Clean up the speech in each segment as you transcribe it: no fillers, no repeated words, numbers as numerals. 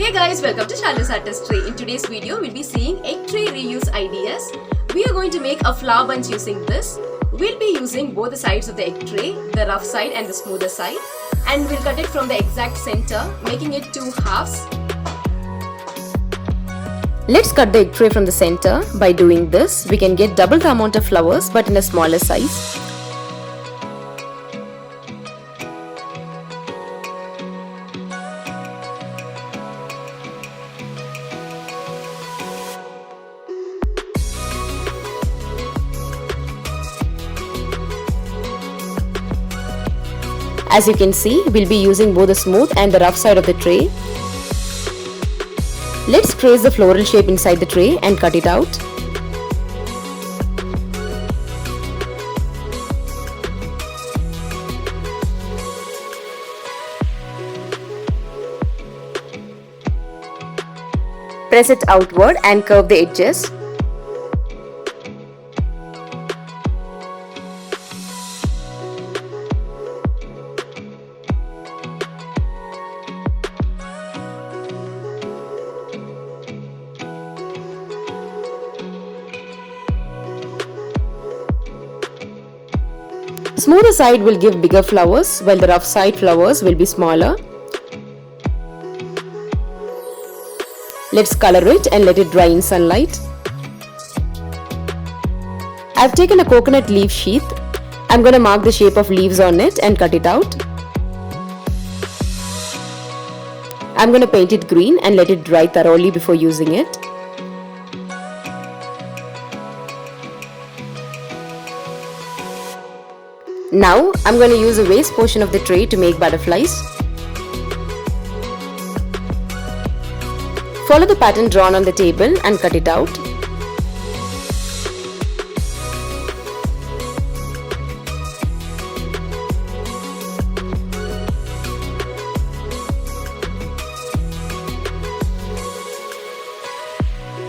Hey guys, welcome to Charlotte's Artistry. In today's video, we'll be seeing egg tray reuse ideas. We are going to make a flower bunch using this. We'll be using both the sides of the egg tray, the rough side and the smoother side. And we'll cut it from the exact center, making it two halves. Let's cut the egg tray from the center. By doing this, we can get double the amount of flowers but in a smaller size. As you can see, we'll be using both the smooth and the rough side of the tray. Let's trace the floral shape inside the tray and cut it out. Press it outward and curve the edges. Smoother side will give bigger flowers, while the rough side flowers will be smaller. Let's color it and let it dry in sunlight. I've taken a coconut leaf sheath. I'm going to mark the shape of leaves on it and cut it out. I'm going to paint it green and let it dry thoroughly before using it. Now, I'm going to use the waste portion of the tray to make butterflies. Follow the pattern drawn on the table and cut it out.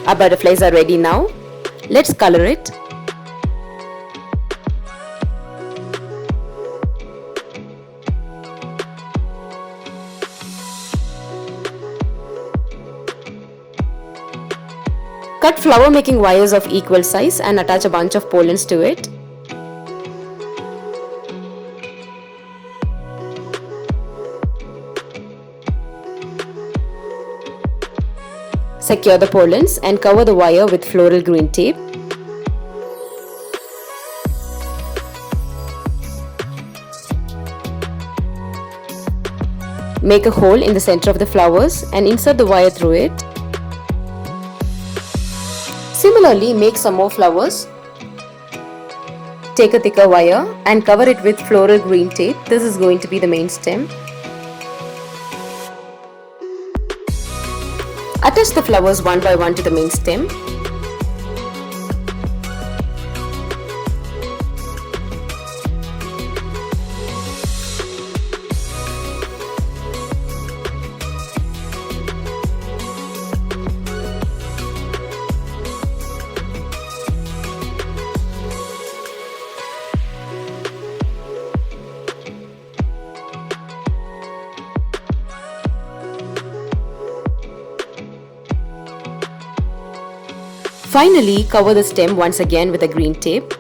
Our butterflies are ready now. Let's color it. Cut flower making wires of equal size and attach a bunch of pollens to it. Secure the pollens and cover the wire with floral green tape. Make a hole in the center of the flowers and insert the wire through it. Similarly, make some more flowers. Take a thicker wire and cover it with floral green tape. This is going to be the main stem. Attach the flowers one by one to the main stem. Finally, cover the stem once again with a green tape.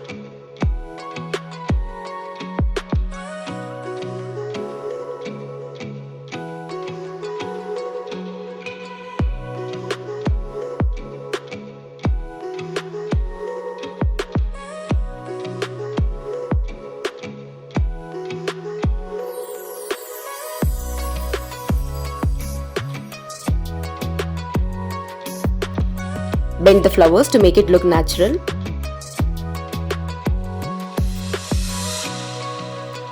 Bend the flowers to make it look natural.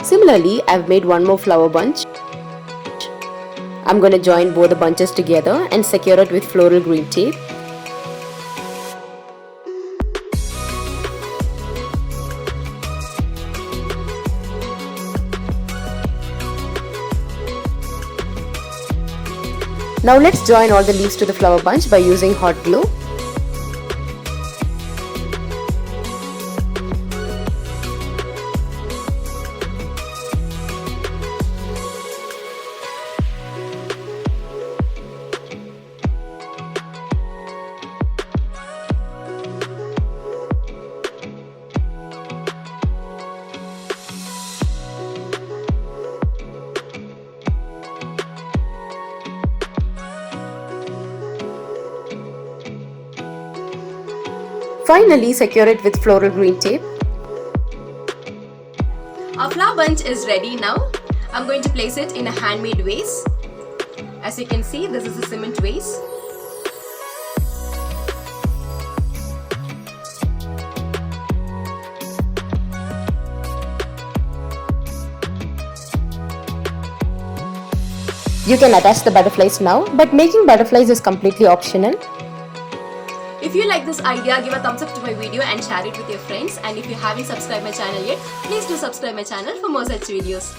Similarly, I've made one more flower bunch. I'm going to join both the bunches together and secure it with floral green tape. Now let's join all the leaves to the flower bunch by using hot glue. Finally, secure it with floral green tape. Our flower bunch is ready now. I'm going to place it in a handmade vase. As you can see, this is a cement vase. You can attach the butterflies now, but making butterflies is completely optional. If you like this idea, give a thumbs up to my video and share it with your friends. And if you haven't subscribed my channel yet, please do subscribe my channel for more such videos.